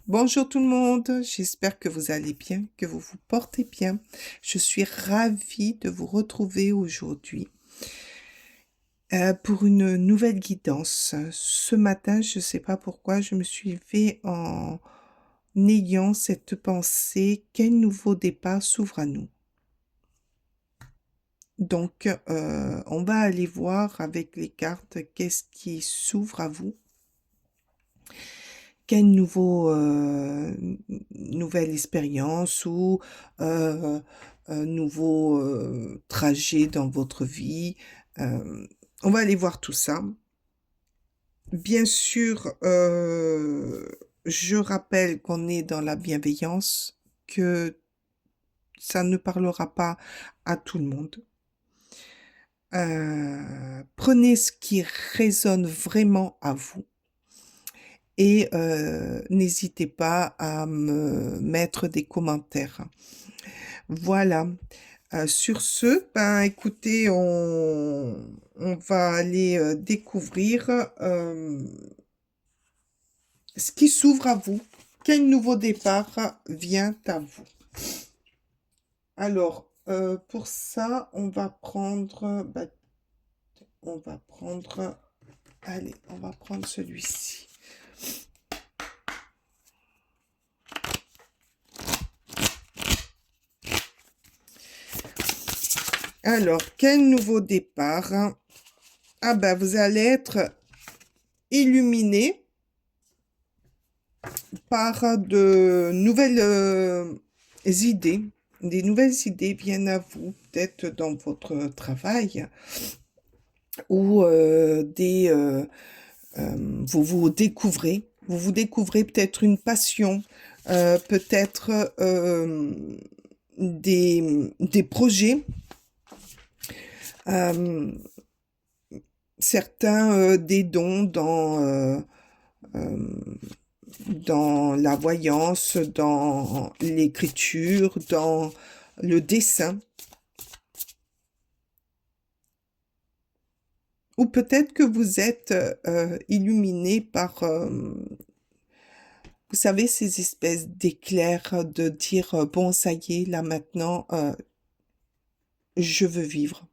Bonjour tout le monde, j'espère que vous allez bien, que vous vous portez bien. Je suis ravie de vous retrouver aujourd'hui pour une nouvelle guidance. Ce matin, je ne sais pas pourquoi, je me suis levée en ayant cette pensée, quel nouveau départ s'ouvre à nous. Donc, on va aller voir avec les cartes qu'est-ce qui s'ouvre à vous. Quelle nouvelle expérience ou un nouveau trajet dans votre vie. On va aller voir tout ça. Bien sûr, je rappelle qu'on est dans la bienveillance, que ça ne parlera pas à tout le monde. Prenez ce qui résonne vraiment à vous. Et n'hésitez pas à me mettre des commentaires. Voilà. Sur ce, ben écoutez, on va aller découvrir ce qui s'ouvre à vous. Quel nouveau départ vient à vous? Alors, pour ça, on va prendre, allez, on va prendre celui-ci. Alors, quel nouveau départ? Ah ben, vous allez être illuminé par de nouvelles idées. Des nouvelles idées viennent à vous, peut-être dans votre travail, ou vous vous découvrez. Vous vous découvrez peut-être une passion, peut-être des projets. Certains des dons dans la voyance, dans l'écriture, dans le dessin. Ou peut-être que vous êtes illuminé par, vous savez, ces espèces d'éclairs de dire, bon, ça y est, là maintenant, je veux vivre.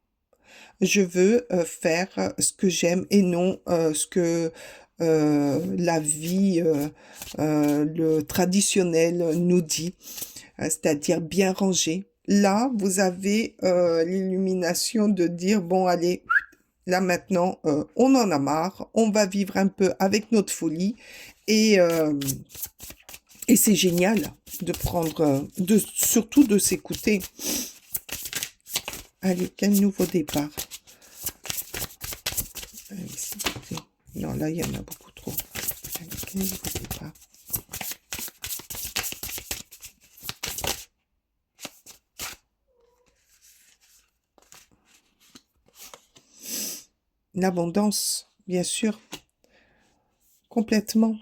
Je veux faire ce que j'aime et non ce que la vie, le traditionnel nous dit, c'est-à-dire bien rangé. Là, vous avez l'illumination de dire, bon, allez, là maintenant, on en a marre, on va vivre un peu avec notre folie et c'est génial de prendre, surtout de s'écouter. Allez, quel nouveau départ? Allez, s'il vous plaît. Non, là, il y en a beaucoup trop. Allez, quel nouveau départ? L'abondance, bien sûr, complètement.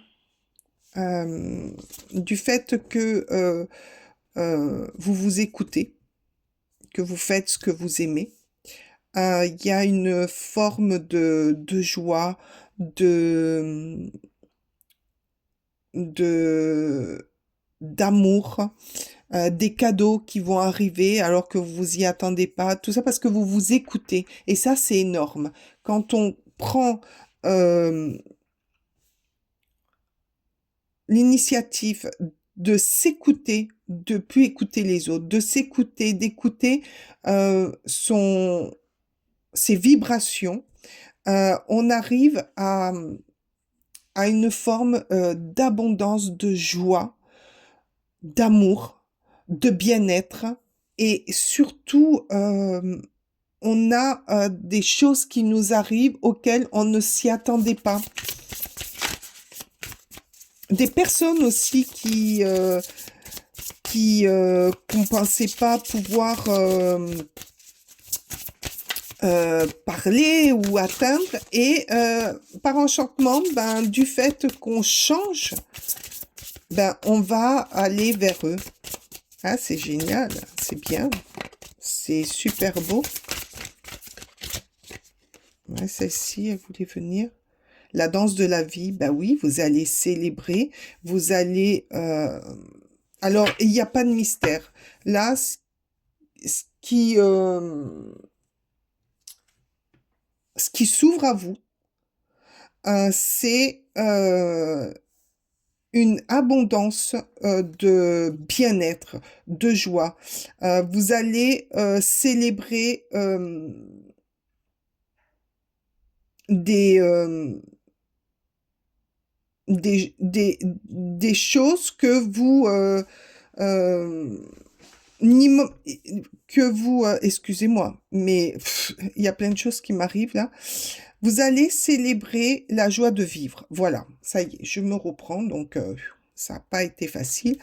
Du fait que vous vous écoutez, que vous faites ce que vous aimez, il y a une forme de joie, d'amour, des cadeaux qui vont arriver alors que vous vous y attendez pas, tout ça parce que vous vous écoutez. Et ça, c'est énorme. Quand on prend l'initiative de s'écouter, de plus écouter les autres, de s'écouter, d'écouter ses vibrations, on arrive à une forme d'abondance, de joie, d'amour, de bien-être et surtout, on a des choses qui nous arrivent auxquelles on ne s'y attendait pas. Des personnes aussi qu'on pensait pas pouvoir parler ou atteindre et par enchantement, ben, du fait qu'on change, ben, on va aller vers eux. Ah, c'est génial, c'est bien, c'est super beau. Ouais, celle-ci, elle voulait venir. La danse de la vie, ben oui, vous allez célébrer, vous allez... alors, il n'y a pas de mystère. Là, ce qui, ce qui s'ouvre à vous, c'est une abondance de bien-être, de joie. Vous allez célébrer des, des choses que vous euh, n'immo- que vous excusez-moi, mais il y a plein de choses qui m'arrivent là. Vous allez célébrer la joie de vivre. Voilà, ça y est, je me reprends. Donc, ça n'a pas été facile.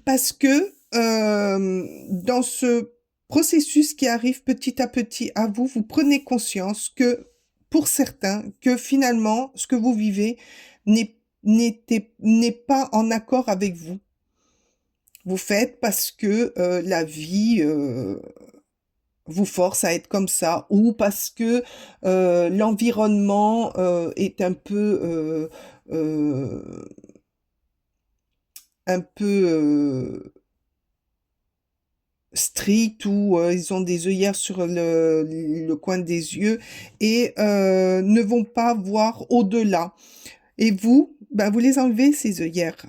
Parce que dans ce processus qui arrive petit à petit à vous, vous prenez conscience que, pour certains, que finalement, ce que vous vivez n'est pas en accord avec vous. Vous faites parce que la vie vous force à être comme ça, ou parce que l'environnement est euh, un peu strict, ou ils ont des œillères sur le coin des yeux et ne vont pas voir au-delà. Et vous, ben, vous les enlevez, ces œillères.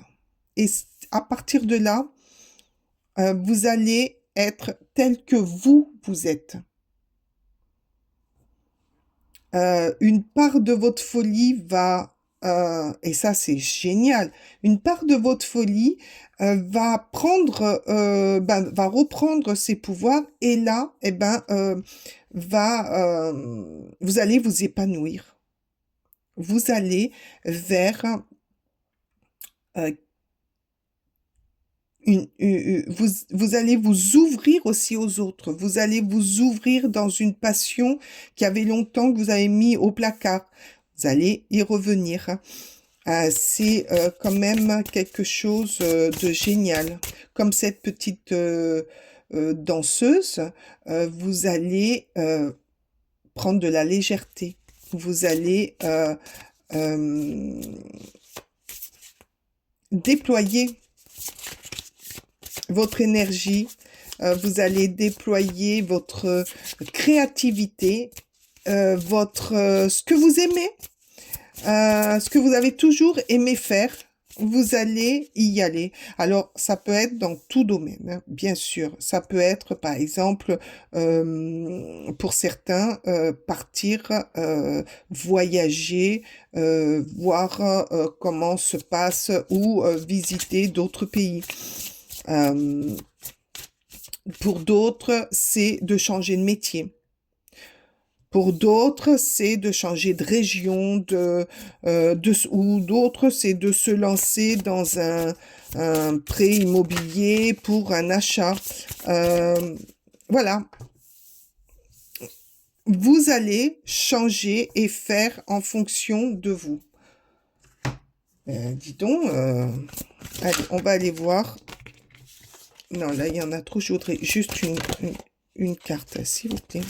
Et à partir de là, vous allez être tel que vous êtes. Une part de votre folie va, et ça c'est génial, une part de votre folie va prendre, va reprendre ses pouvoirs, et là, eh ben, vous allez vous épanouir. Vous allez vers euh, vous allez vous ouvrir aussi aux autres. Vous allez vous ouvrir dans une passion qui avait longtemps que vous avez mis au placard. Vous allez y revenir. C'est quand même quelque chose de génial. Comme cette petite danseuse, vous allez prendre de la légèreté. Vous allez déployer votre énergie, vous allez déployer votre créativité, ce que vous aimez, ce que vous avez toujours aimé faire, vous allez y aller. Alors, ça peut être dans tout domaine, hein, bien sûr. Ça peut être, par exemple, pour certains, partir, voyager, voir comment se passe, ou visiter d'autres pays. Euh, pour d'autres, c'est de changer de métier. Pour d'autres, c'est de changer de région, ou d'autres, c'est de se lancer dans un prêt immobilier pour un achat. Voilà, vous allez changer et faire en fonction de vous. Dis donc, allez, on va aller voir. Non, là, il y en a trop. Je voudrais juste une carte, s'il vous plaît.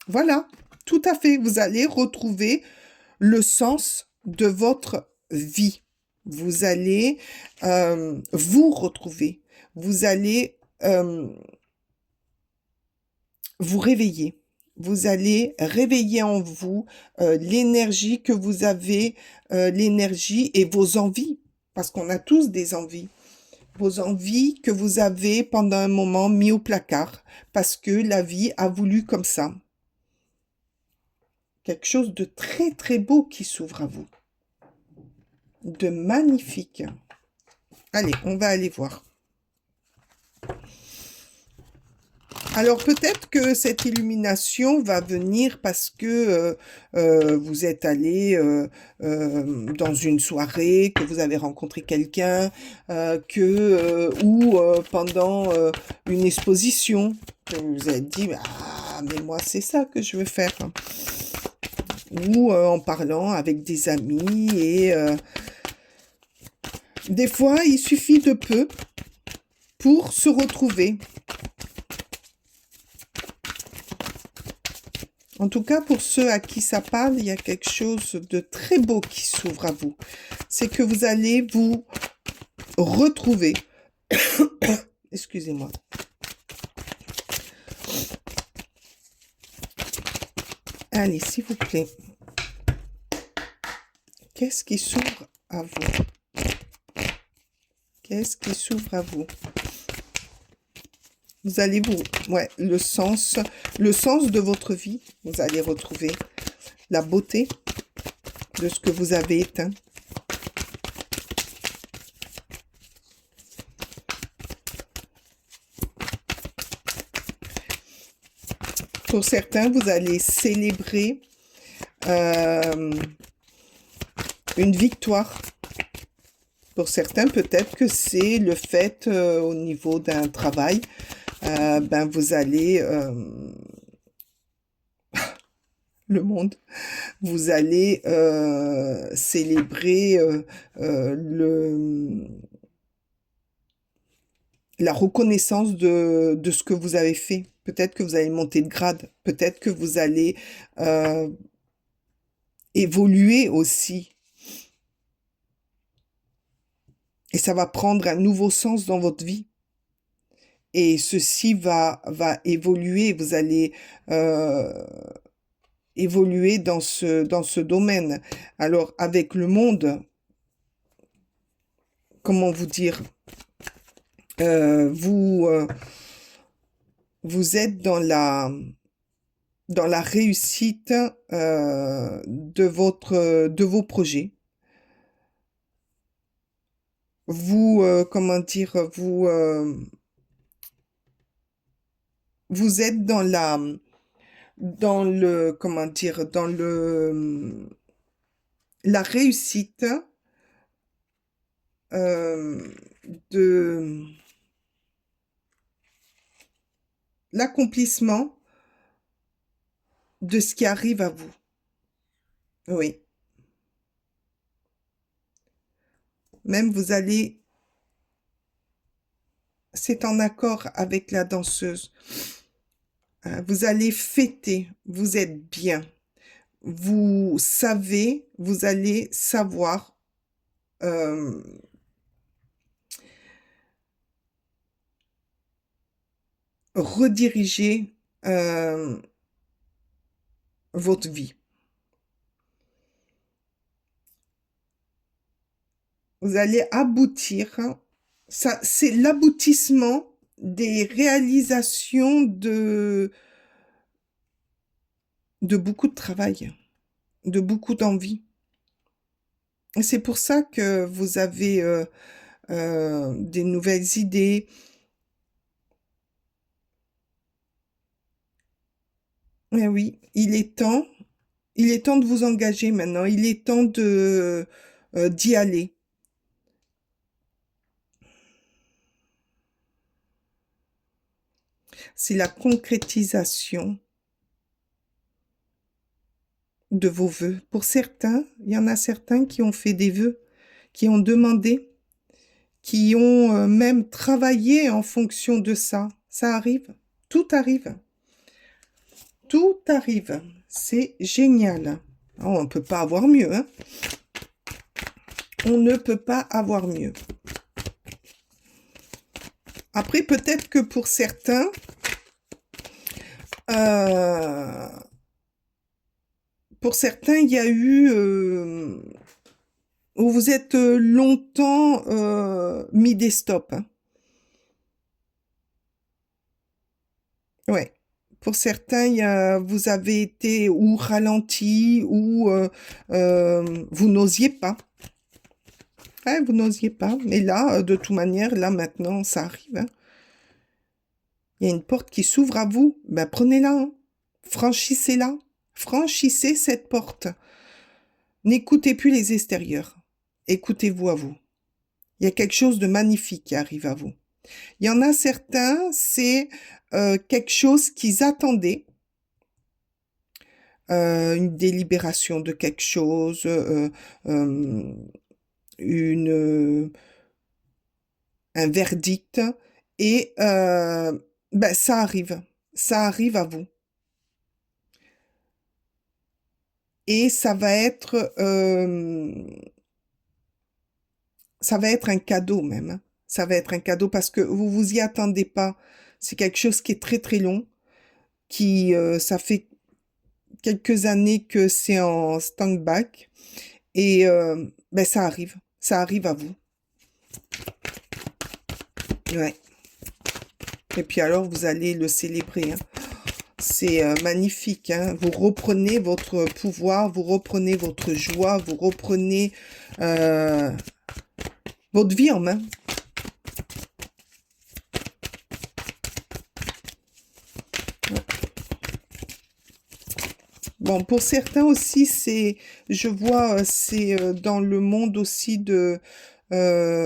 Voilà, tout à fait. Vous allez retrouver le sens de votre vie. Vous allez vous retrouver. Vous allez vous réveiller. Vous allez réveiller en vous l'énergie que vous avez, l'énergie et vos envies, parce qu'on a tous des envies. Vos envies que vous avez pendant un moment mis au placard, parce que la vie a voulu comme ça. Quelque chose de très très beau qui s'ouvre à vous. De magnifique. Allez, on va aller voir. Alors peut-être que cette illumination va venir parce que vous êtes allé dans une soirée, que vous avez rencontré quelqu'un, ou pendant une exposition, que vous vous êtes dit, ah, mais moi c'est ça que je veux faire. Ou en parlant avec des amis, et des fois il suffit de peu pour se retrouver. En tout cas, pour ceux à qui ça parle, il y a quelque chose de très beau qui s'ouvre à vous. C'est que vous allez vous retrouver. Excusez-moi. Allez, s'il vous plaît. Qu'est-ce qui s'ouvre à vous? Qu'est-ce qui s'ouvre à vous? Vous allez ouais, le sens de votre vie, vous allez retrouver la beauté de ce que vous avez éteint. Pour certains, vous allez célébrer une victoire. Pour certains, peut-être que c'est le fait au niveau d'un travail, ben vous allez le monde, vous allez célébrer la reconnaissance de ce que vous avez fait. Peut-être que vous allez monter de grade, peut-être que vous allez évoluer aussi. Et ça va prendre un nouveau sens dans votre vie. Et ceci va évoluer, vous allez évoluer dans ce domaine. Alors, avec le monde, comment vous dire, vous êtes dans la réussite de vos projets. Vous, comment dire, vous êtes dans comment dire, dans la réussite de l'accomplissement de ce qui arrive à vous. Oui. Même vous allez, c'est en accord avec la danseuse. Vous allez fêter, vous êtes bien. Vous savez, vous allez savoir rediriger votre vie. Vous allez aboutir, ça, c'est l'aboutissement des réalisations de beaucoup de travail, de beaucoup d'envie. Et c'est pour ça que vous avez des nouvelles idées. Eh oui, il est temps de vous engager maintenant, il est temps de d'y aller. C'est la concrétisation de vos vœux. Pour certains, il y en a certains qui ont fait des vœux, qui ont demandé, qui ont même travaillé en fonction de ça. Ça arrive, tout arrive. Tout arrive. C'est génial. Oh, on ne peut pas avoir mieux, hein. On ne peut pas avoir mieux. Après, peut-être que pour certains, il y a eu où vous êtes longtemps mis des stops. Hein. Ouais. Pour certains, vous avez été ou ralenti ou vous n'osiez pas. Ouais, vous n'osiez pas. Mais là, de toute manière, là maintenant, ça arrive. Hein. Il y a une porte qui s'ouvre à vous. Ben, prenez-la. Hein. Franchissez-la. Franchissez cette porte. N'écoutez plus les extérieurs. Écoutez-vous à vous. Il y a quelque chose de magnifique qui arrive à vous. Il y en a certains, c'est quelque chose qu'ils attendaient. Une délibération de quelque chose, un verdict. Et ben, ça arrive. Ça arrive à vous. et ça va être un cadeau même, hein. Ça va être un cadeau parce que vous vous y attendez pas. C'est quelque chose qui est très très long, ça fait quelques années que c'est en stand-back et ben ça arrive à vous. Ouais. Et puis alors vous allez le célébrer, hein. C'est magnifique, hein. Vous reprenez votre pouvoir, vous reprenez votre joie, vous reprenez euh, votre vie en main. Bon, pour certains aussi, je vois, c'est dans le monde aussi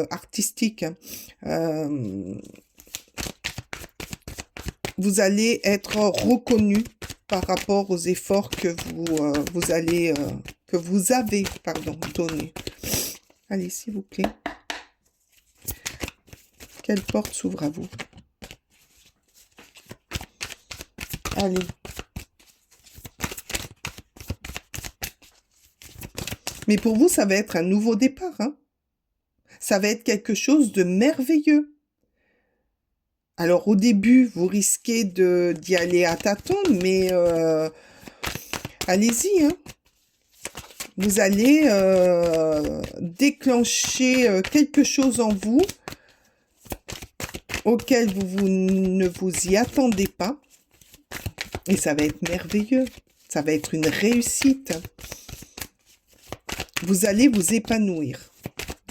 artistique, hein. Euh, vous allez être reconnu par rapport aux efforts que que vous avez, pardon, donné. Allez, s'il vous plaît. Quelle porte s'ouvre à vous? Allez. Mais pour vous, ça va être un nouveau départ, hein. Ça va être quelque chose de merveilleux. Alors au début, vous risquez d'y aller à tâtons, mais allez-y, hein. Vous allez déclencher quelque chose en vous auquel vous ne vous y attendez pas. Et ça va être merveilleux. Ça va être une réussite. Vous allez vous épanouir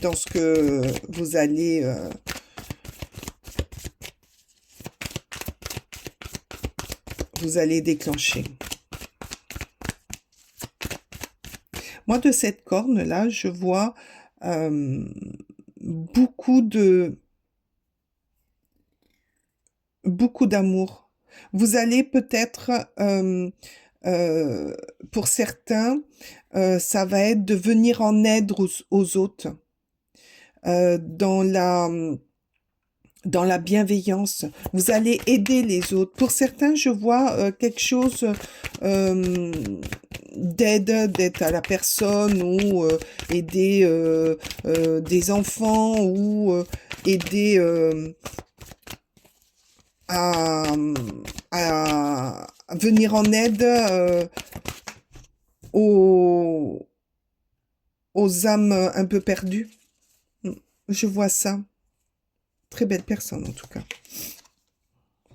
dans ce que vous allez déclencher. Moi, de cette corne-là, je vois beaucoup d'amour. Vous allez peut-être, pour certains, ça va être de venir en aide aux autres, dans la bienveillance. Vous allez aider les autres. Pour certains, je vois quelque chose d'aide à la personne ou aider des enfants ou aider à, à venir en aide aux, aux âmes un peu perdues. Je vois ça. Très belle personne en tout cas.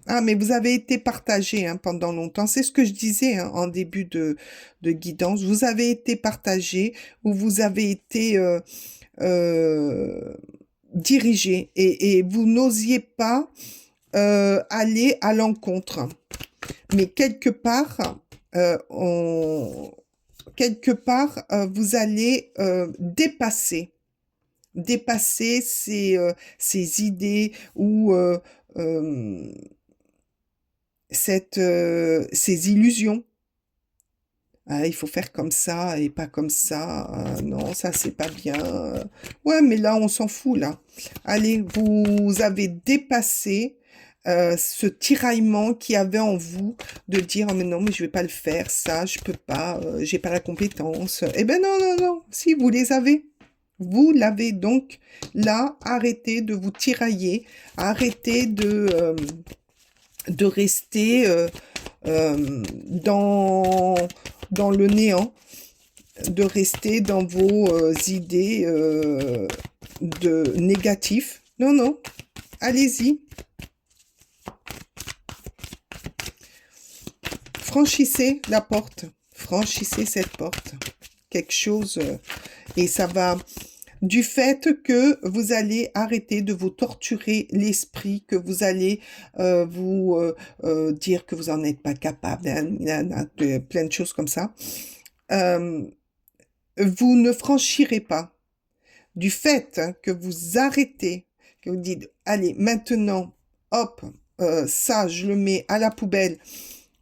Ah, mais vous avez été partagé, hein, pendant longtemps. C'est ce que je disais, hein, en début de guidance. Vous avez été partagé ou vous avez été euh, dirigé et vous n'osiez pas aller à l'encontre. Mais quelque part, vous allez dépasser ces idées ou ces illusions. Ah, il faut faire comme ça et pas comme ça. Ah, non, ça, c'est pas bien. Ouais, mais là, on s'en fout, là. Allez, vous avez dépassé ce tiraillement qu'il y avait en vous de dire, oh, mais non, mais je vais pas le faire, ça, je peux pas, j'ai pas la compétence. Eh ben non, non, non, si, vous les avez. Vous l'avez donc là, arrêtez de vous tirailler, arrêtez de rester dans le néant, de rester dans vos idées de négatifs. Non, non, allez-y. Franchissez la porte. Franchissez cette porte. Quelque chose. Et ça va... Du fait que vous allez arrêter de vous torturer l'esprit, que vous allez dire que vous n'en êtes pas capable, plein de choses comme ça, vous ne franchirez pas. Du fait, hein, que vous arrêtez, que vous dites, allez, maintenant, hop, ça, je le mets à la poubelle,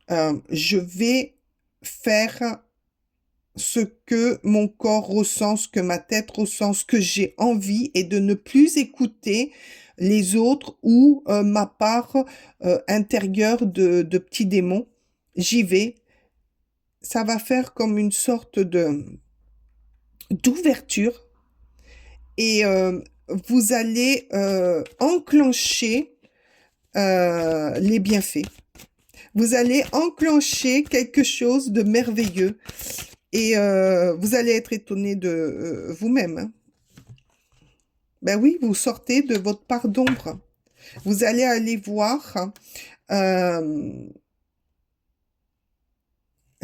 je vais faire ce que mon corps ressent, ce que ma tête ressent, ce que j'ai envie, et de ne plus écouter les autres ou ma part intérieure de petits démons. J'y vais ça va faire comme une sorte de d'ouverture et vous allez enclencher les bienfaits. Vous allez enclencher quelque chose de merveilleux et vous allez être étonné de vous-même, hein. Ben oui, vous sortez de votre part d'ombre. Vous allez aller voir euh,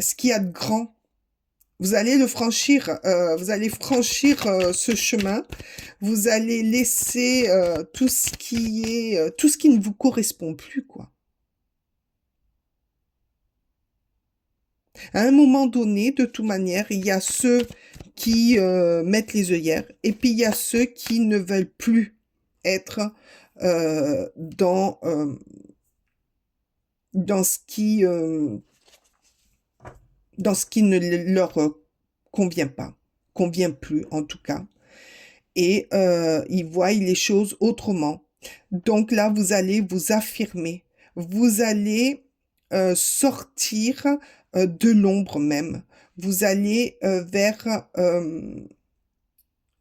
ce qu'il y a de grand. Vous allez le franchir, vous allez franchir ce chemin. Vous allez laisser tout ce qui est, tout ce qui ne vous correspond plus, quoi. À un moment donné, de toute manière, il y a ceux qui mettent les œillères et puis il y a ceux qui ne veulent plus être dans dans ce qui ne leur convient pas, convient plus en tout cas. Et ils voient les choses autrement. Donc là, vous allez vous affirmer, vous allez sortir de l'ombre même. Vous allez vers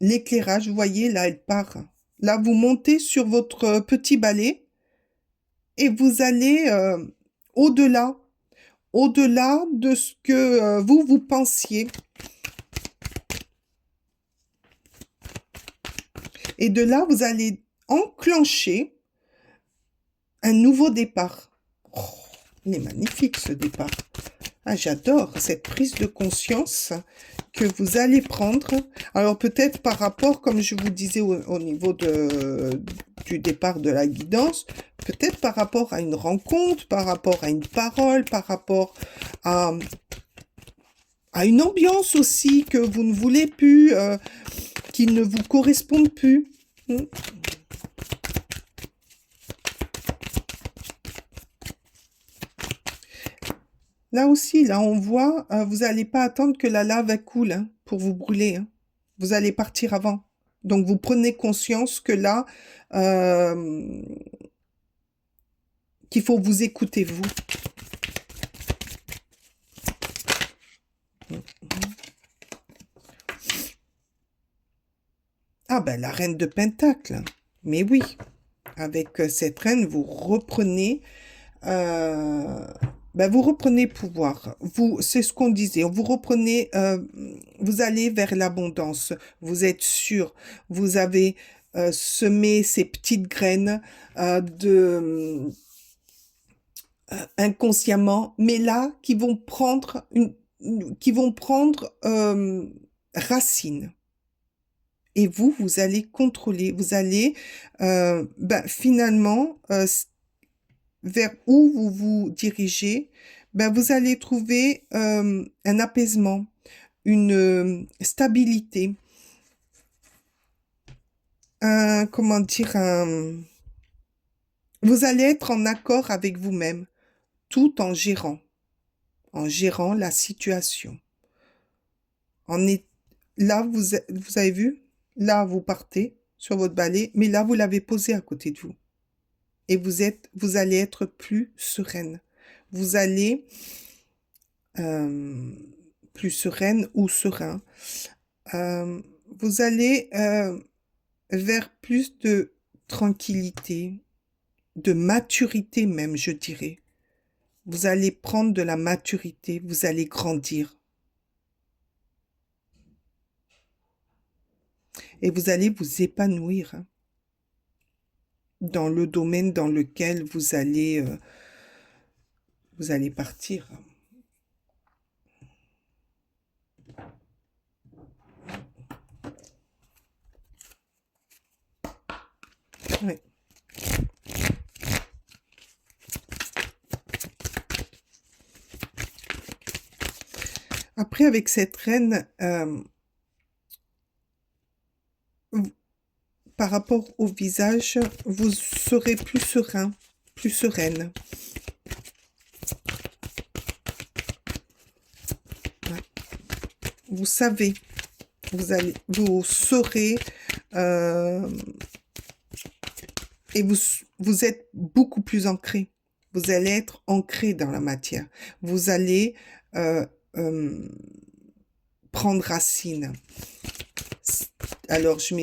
l'éclairage. Vous voyez, là, elle part. Là, vous montez sur votre petit balai et vous allez au-delà, au-delà de ce que vous pensiez. Et de là, vous allez enclencher un nouveau départ. Oh, il est magnifique ce départ. Ah, j'adore cette prise de conscience que vous allez prendre. Alors peut-être par rapport, comme je vous disais au niveau du départ de la guidance, peut-être par rapport à une rencontre, par rapport à une parole, par rapport à, à une ambiance aussi que vous ne voulez plus, qui ne vous correspond plus. Là aussi, là, on voit, vous n'allez pas attendre que la lave elle coule hein, pour vous brûler, hein. Vous allez partir avant. Donc, vous prenez conscience que là, euh, qu'il faut vous écouter, vous. Ah ben, la reine de Pentacle. Mais oui, avec cette reine, vous reprenez... ben, vous reprenez pouvoir. Vous, c'est ce qu'on disait. Vous reprenez, vous allez vers l'abondance. Vous êtes sûr. Vous avez semé ces petites graines inconsciemment, mais là qui vont prendre qui vont prendre racine. Et vous, vous allez contrôler. Vous allez ben, finalement vers où vous vous dirigez, ben vous allez trouver un apaisement, une stabilité, comment dire, vous allez être en accord avec vous-même, tout en gérant la situation. En est, là, vous avez vu, là, vous partez sur votre balai, mais là, vous l'avez posé à côté de vous. Et vous allez être plus sereine. Vous allez euh, plus sereine ou serein. Euh, vous allez vers plus de tranquillité, de maturité même, je dirais. Vous allez prendre de la maturité, vous allez grandir. Et vous allez vous épanouir hein, dans le domaine dans lequel vous allez partir. Ouais. Après, avec cette reine, par rapport au visage, vous serez plus serein, plus sereine. Ouais. Vous savez, vous saurez, et vous êtes beaucoup plus ancré. Vous allez être ancré dans la matière. Vous allez prendre racine. Alors, je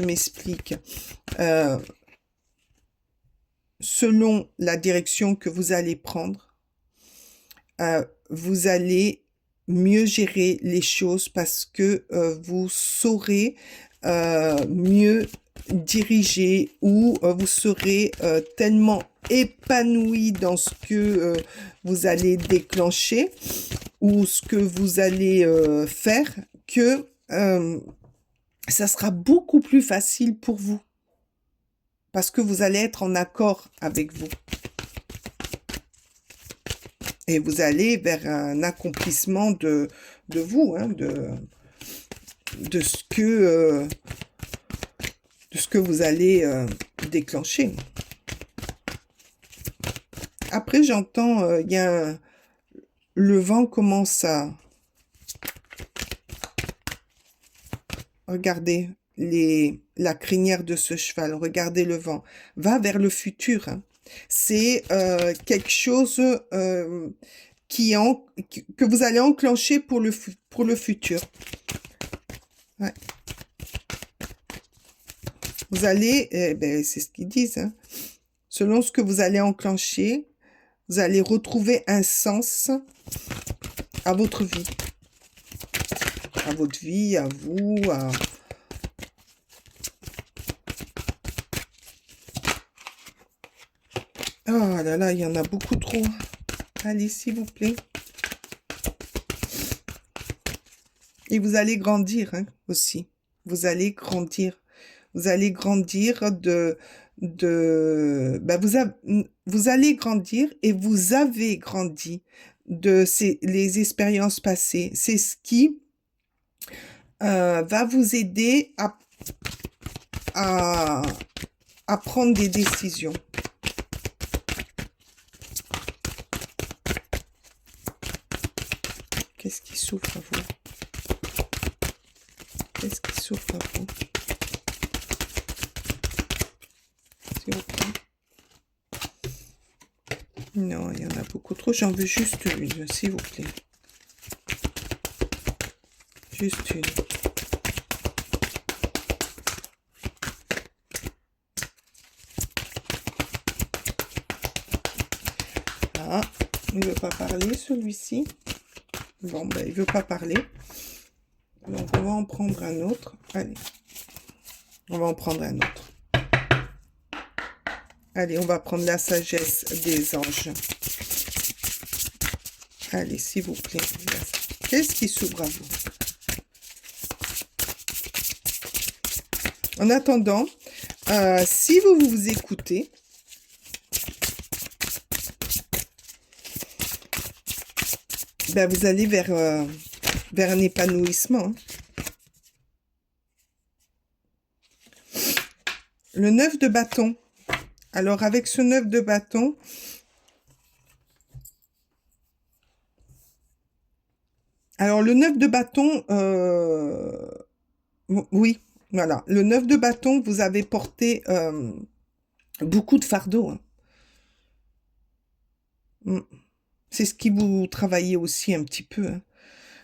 m'explique. Selon la direction que vous allez prendre, vous allez mieux gérer les choses parce que vous saurez mieux diriger ou vous serez tellement épanoui dans ce que vous allez déclencher ou ce que vous allez faire que ça sera beaucoup plus facile pour vous parce que vous allez être en accord avec vous. Et vous allez vers un accomplissement de vous, hein, de ce que vous allez déclencher. Après, j'entends, il y a le vent commence à... Regardez la crinière de ce cheval, regardez le vent. Va vers le futur, hein. C'est quelque chose que vous allez enclencher pour le futur. Ouais. Vous allez, c'est ce qu'ils disent, hein. Selon ce que vous allez enclencher, vous allez retrouver un sens à votre vie. À votre vie, à vous, à... Oh là là, il y en a beaucoup trop. Allez, s'il vous plaît. Et vous allez grandir, hein, aussi. Vous allez grandir. Vous allez grandir vous allez grandir et vous avez grandi de les expériences passées. C'est ce qui va vous aider à prendre des décisions. Qu'est-ce qui souffre à vous? Qu'est-ce qui souffre à vous? S'il vous plaît. Non, il y en a beaucoup trop. J'en veux juste une, s'il vous plaît. Juste une. Ah, il ne veut pas parler, celui-ci. Bon, ben, il ne veut pas parler. Donc, on va en prendre un autre. Allez. On va en prendre un autre. Allez, on va prendre la sagesse des anges. Allez, s'il vous plaît. Qu'est-ce qui s'ouvre à vous? En attendant, si vous écoutez, ben vous allez vers un épanouissement. Hein. Le 9 de bâton. Alors, avec ce 9 de bâton, alors le 9 de bâton, oui, voilà. Le 9 de bâton, vous avez porté beaucoup de fardeau. Hein. C'est ce qui vous travaillez aussi un petit peu. Hein.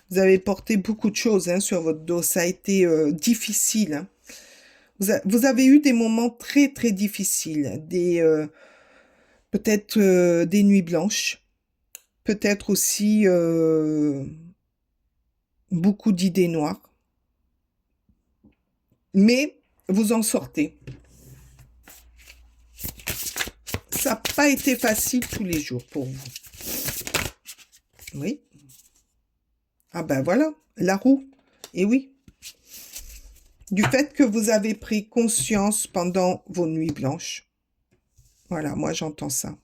Vous avez porté beaucoup de choses hein, sur votre dos. Ça a été difficile. Hein. Vous avez eu des moments très, très difficiles. Peut-être des nuits blanches. Peut-être aussi beaucoup d'idées noires. Mais vous en sortez. Ça n'a pas été facile tous les jours pour vous. Oui. Ah ben voilà, la roue. Et oui. Du fait que vous avez pris conscience pendant vos nuits blanches. Voilà, moi j'entends ça.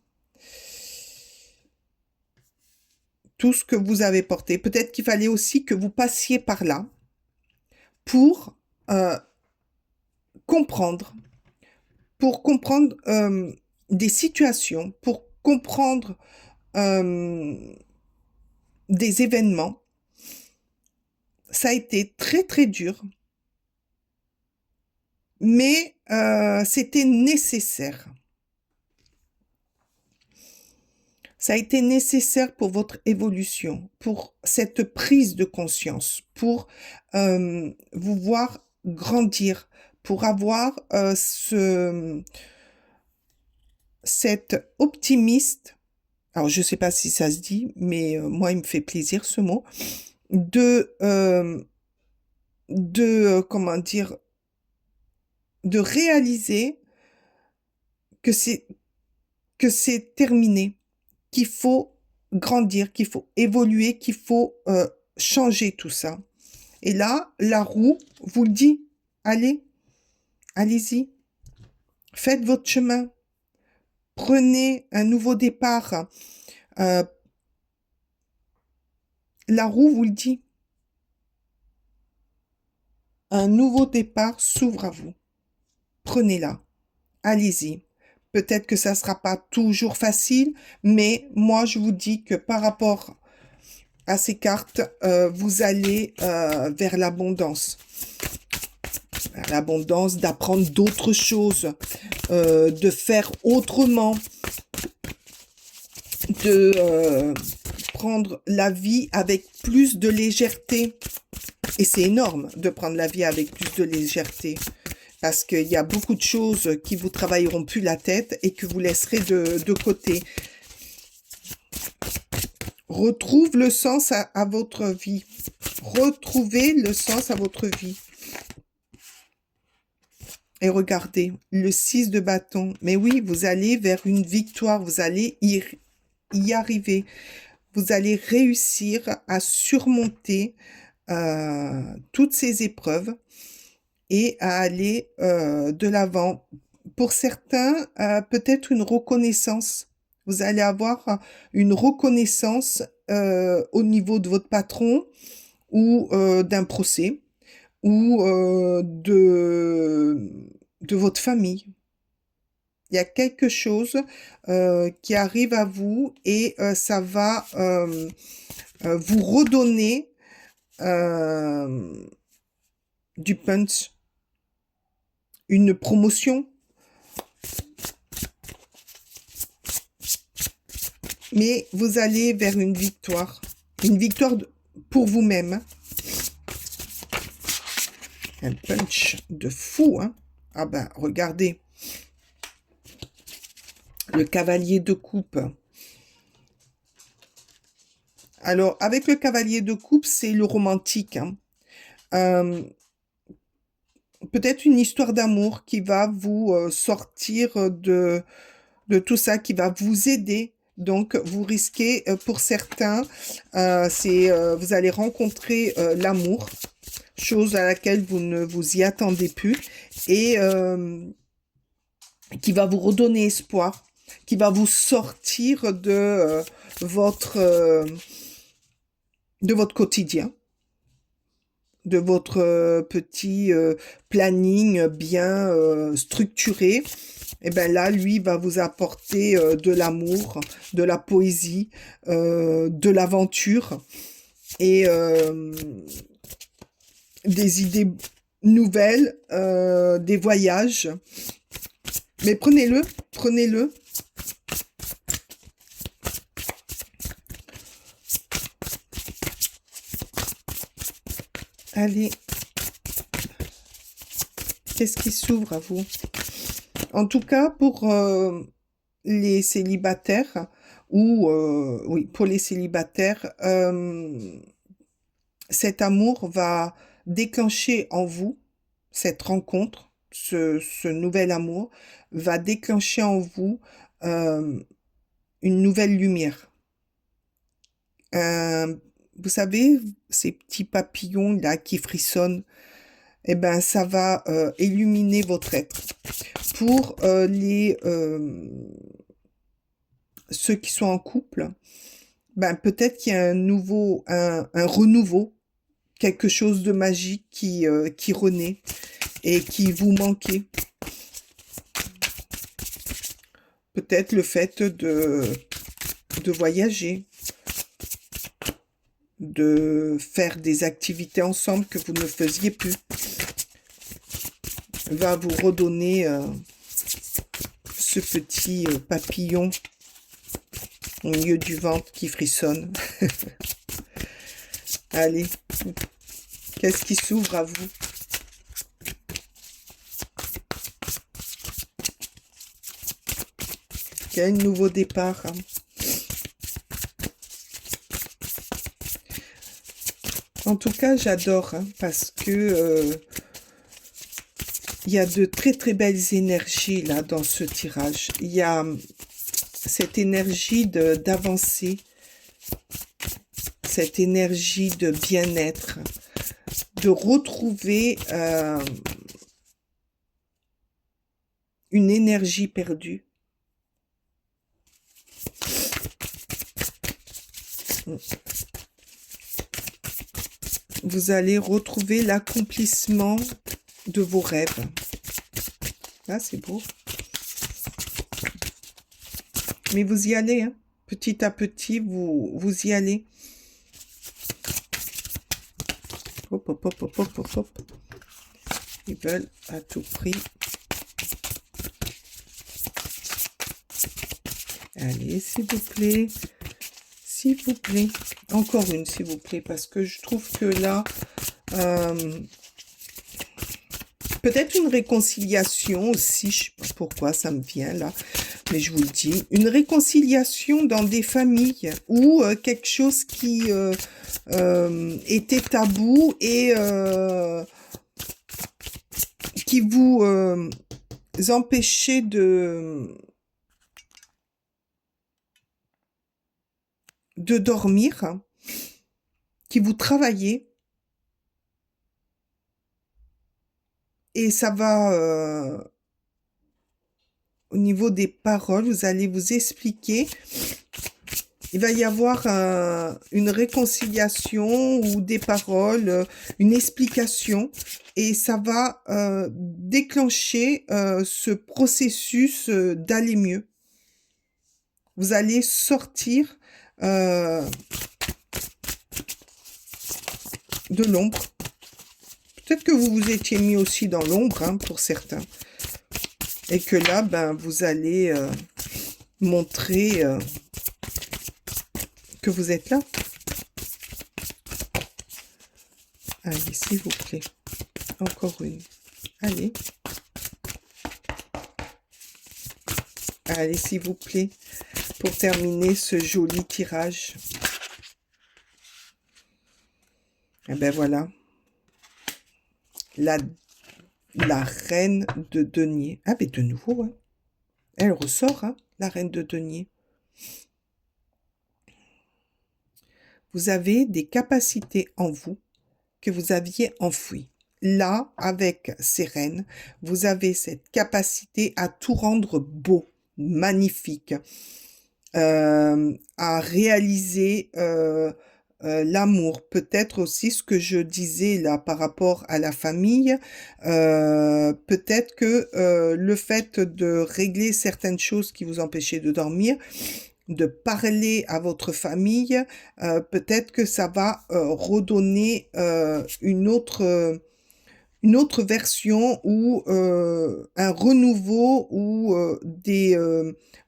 Tout ce que vous avez porté. Peut-être qu'il fallait aussi que vous passiez par là pour comprendre. Pour comprendre des situations, pour comprendre des événements. Ça a été très, très dur. Mais c'était nécessaire. Ça a été nécessaire pour votre évolution, pour cette prise de conscience, pour vous voir grandir, pour avoir cet optimiste, alors je ne sais pas si ça se dit, mais moi il me fait plaisir ce mot, comment dire, de réaliser que c'est terminé, qu'il faut grandir, qu'il faut évoluer, qu'il faut changer tout ça. Et là, la roue vous le dit, allez, allez-y, faites votre chemin, prenez un nouveau départ. La roue vous le dit, un nouveau départ s'ouvre à vous. Prenez-la, allez-y. Peut-être que ça ne sera pas toujours facile, mais moi, je vous dis que par rapport à ces cartes, vous allez vers l'abondance. L'abondance, d'apprendre d'autres choses, de faire autrement, de prendre la vie avec plus de légèreté. Et c'est énorme de prendre la vie avec plus de légèreté. Parce qu'il y a beaucoup de choses qui vous travailleront plus la tête et que vous laisserez de côté. Retrouve le sens à votre vie. Retrouvez le sens à votre vie. Et regardez, le 6 de bâton. Mais oui, vous allez vers une victoire. Vous allez y arriver. Vous allez réussir à surmonter toutes ces épreuves et à aller de l'avant. Pour certains, peut-être une reconnaissance. Vous allez avoir une reconnaissance au niveau de votre patron ou d'un procès ou de votre famille. Il y a quelque chose qui arrive à vous et ça va vous redonner du punch, une promotion. Mais vous allez vers une victoire pour vous-même. Un punch de fou, hein. Ah ben, regardez. Le cavalier de coupe. Alors, avec le cavalier de coupe, c'est le romantique, hein. Peut-être une histoire d'amour qui va vous sortir de tout ça, qui va vous aider. Donc, vous risquez, pour certains, vous allez rencontrer l'amour, chose à laquelle vous ne vous y attendez plus, et qui va vous redonner espoir, qui va vous sortir de votre quotidien, de votre petit planning bien structuré. Et bien là, lui va vous apporter de l'amour, de la poésie, de l'aventure et des idées nouvelles, des voyages. Mais prenez-le, prenez-le. Allez. Qu'est-ce qui s'ouvre à vous? En tout cas, pour les célibataires, ou oui, pour les célibataires, cet amour va déclencher en vous, cette rencontre, ce nouvel amour, va déclencher en vous une nouvelle lumière. Vous savez, ces petits papillons là qui frissonnent, eh ben, ça va illuminer votre être. Pour ceux qui sont en couple, ben, peut-être qu'il y a un renouveau, quelque chose de magique qui renaît et qui vous manquait. Peut-être le fait de voyager, de faire des activités ensemble que vous ne faisiez plus, va vous redonner ce petit papillon au milieu du ventre qui frissonne. Allez, qu'est-ce qui s'ouvre à vous? Quel nouveau départ, hein. En tout cas, j'adore, hein, parce que il y a de très très belles énergies là dans ce tirage. Il y a cette énergie d'avancer, cette énergie de bien-être, de retrouver une énergie perdue. Vous allez retrouver l'accomplissement de vos rêves. Ah, c'est beau. Mais vous y allez, hein. Petit à petit, vous y allez. Hop, hop, hop, hop, hop, hop, hop. Ils veulent à tout prix. Allez, s'il vous plaît. S'il vous plaît. Encore une, s'il vous plaît, parce que je trouve que là, peut-être une réconciliation aussi, je ne sais pas pourquoi ça me vient là, mais je vous le dis, une réconciliation dans des familles ou quelque chose qui était tabou et qui vous empêchait de dormir, qui vous travaillait. Et ça va, au niveau des paroles, vous allez vous expliquer. Il va y avoir une réconciliation ou des paroles, une explication. Et ça va déclencher ce processus d'aller mieux. Vous allez sortir de l'ombre. Peut-être que vous vous étiez mis aussi dans l'ombre, hein, pour certains. Et que là, ben, vous allez montrer que vous êtes là. Allez, s'il vous plaît. Encore une. Allez. Allez, s'il vous plaît. Pour terminer ce joli tirage. Et ben voilà. La reine de denier. Ah, mais de nouveau, hein. Elle ressort, hein, la reine de denier. Vous avez des capacités en vous que vous aviez enfouies. Là, avec ces reines, vous avez cette capacité à tout rendre beau, magnifique, à réaliser l'amour. Peut-être aussi ce que je disais là par rapport à la famille, peut-être que le fait de régler certaines choses qui vous empêchaient de dormir, de parler à votre famille, peut-être que ça va redonner une autre version ou un renouveau ou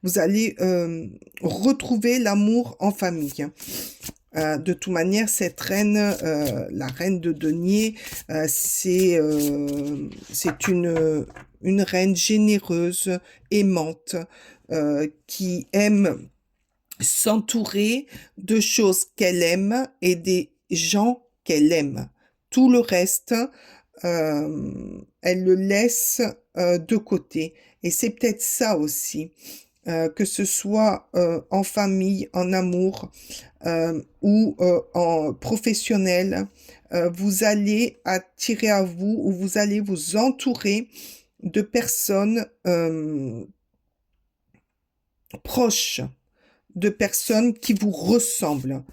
vous allez retrouver l'amour en famille. De toute manière, cette reine, la reine de denier, c'est une reine généreuse, aimante, qui aime s'entourer de choses qu'elle aime et des gens qu'elle aime. Tout le reste, elle le laisse de côté. Et c'est peut-être ça aussi, que ce soit en famille, en amour ou en professionnel, vous allez attirer à vous ou vous allez vous entourer de personnes proches, de personnes qui vous ressemblent,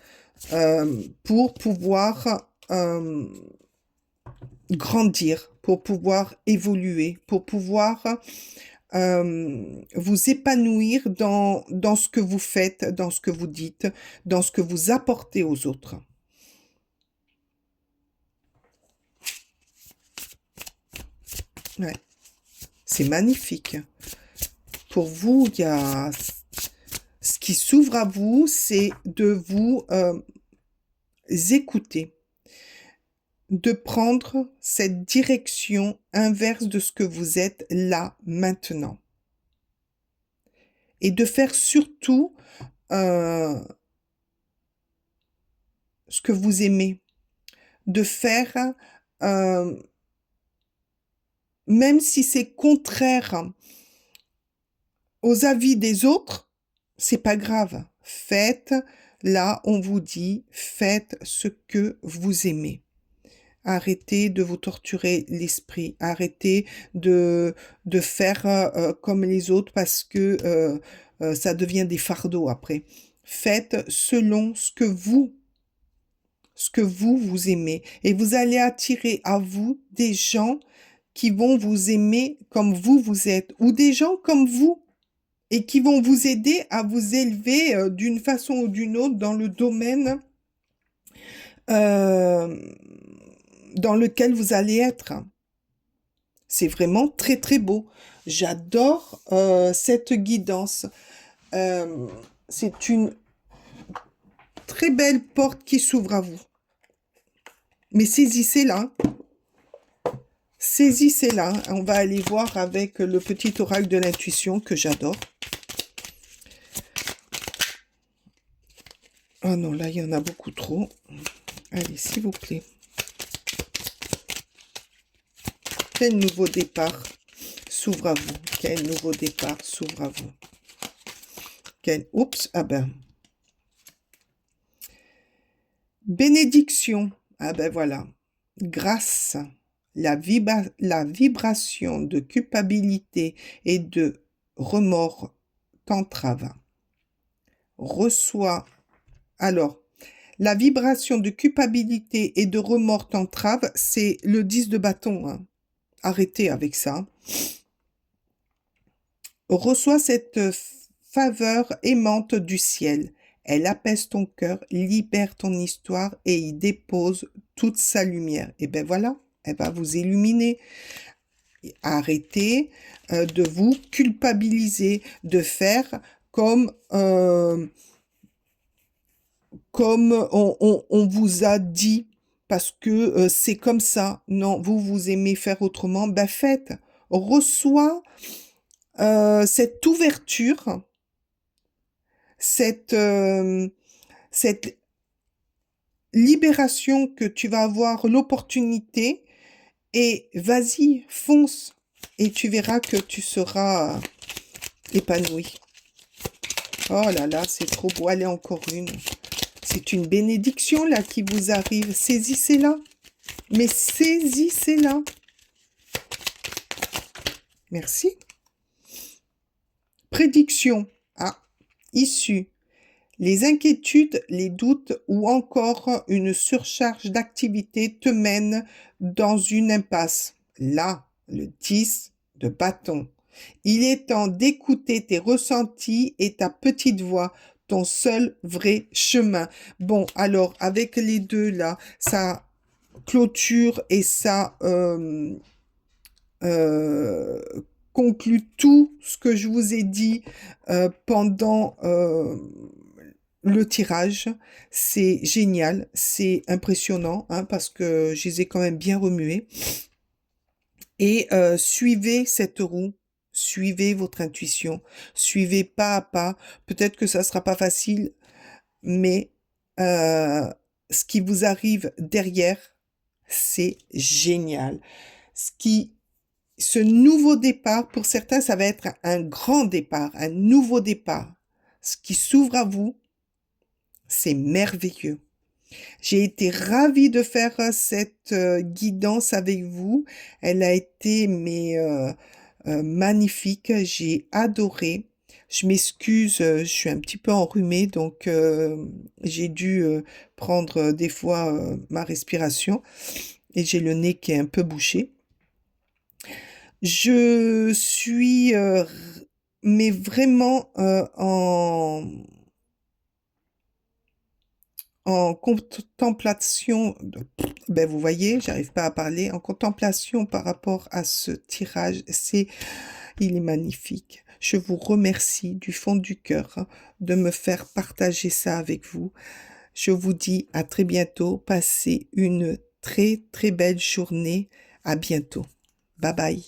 pour pouvoir grandir, pour pouvoir évoluer, pour pouvoir vous épanouir dans ce que vous faites, dans ce que vous dites, dans ce que vous apportez aux autres. Ouais. C'est magnifique. Pour vous, il y a ce qui s'ouvre à vous, c'est de vous écouter, de prendre cette direction inverse de ce que vous êtes là maintenant. Et de faire surtout ce que vous aimez. De faire, même si c'est contraire aux avis des autres, c'est pas grave. Faites, là, on vous dit, faites ce que vous aimez. Arrêtez de vous torturer l'esprit. Arrêtez de faire comme les autres parce que ça devient des fardeaux après. Faites selon ce que vous aimez. Et vous allez attirer à vous des gens qui vont vous aimer comme vous êtes, ou des gens comme vous, et qui vont vous aider à vous élever d'une façon ou d'une autre dans le domaine euh, dans lequel vous allez être. C'est vraiment très très beau. J'adore cette guidance. C'est une très belle porte qui s'ouvre à vous. Mais saisissez-la. Saisissez-la. On va aller voir avec le petit oracle de l'intuition que j'adore. Oh non, là, il y en a beaucoup trop. Allez, s'il vous plaît. Quel nouveau départ s'ouvre à vous? Quel nouveau départ s'ouvre à vous? Oups, ah ben. Bénédiction. Ah ben voilà. Grâce. La vibration de culpabilité et de remords t'entrave. Reçois. Alors, la vibration de culpabilité et de remords t'entrave, c'est le 10 de bâton. Hein. Arrêtez avec ça. Reçois cette faveur aimante du ciel. Elle apaise ton cœur, libère ton histoire et y dépose toute sa lumière. Et ben voilà, elle va vous illuminer. Arrêtez de vous culpabiliser, de faire comme on vous a dit, parce que c'est comme ça. Non, vous aimez faire autrement, ben faites. Reçois cette ouverture, cette libération que tu vas avoir l'opportunité et vas-y, fonce et tu verras que tu seras épanoui. Oh là là, c'est trop beau. Allez, encore une. C'est une bénédiction là qui vous arrive. Saisissez-la. Mais saisissez-la. Merci. Prédiction. Ah, issue. Les inquiétudes, les doutes ou encore une surcharge d'activité te mènent dans une impasse. Là, le 10 de bâton. Il est temps d'écouter tes ressentis et ta petite voix, ton seul vrai chemin. Bon, alors, avec les deux là, ça clôture et ça conclut tout ce que je vous ai dit pendant le tirage. C'est génial, c'est impressionnant, hein, parce que je les ai quand même bien remués. Et suivez cette roue, suivez votre intuition, suivez pas à pas. Peut-être que ça sera pas facile, mais ce qui vous arrive derrière, c'est génial. Ce nouveau départ, pour certains, ça va être un grand départ, un nouveau départ. Ce qui s'ouvre à vous, c'est merveilleux. J'ai été ravie de faire cette guidance avec vous. Elle a été magnifique. J'ai adoré. Je m'excuse, je suis un petit peu enrhumée, donc j'ai dû prendre des fois ma respiration et j'ai le nez qui est un peu bouché. Je suis mais vraiment en contemplation, ben vous voyez, j'arrive pas à parler, en contemplation par rapport à ce tirage, il est magnifique. Je vous remercie du fond du cœur de me faire partager ça avec vous. Je vous dis à très bientôt. Passez une très très belle journée. À bientôt. Bye bye.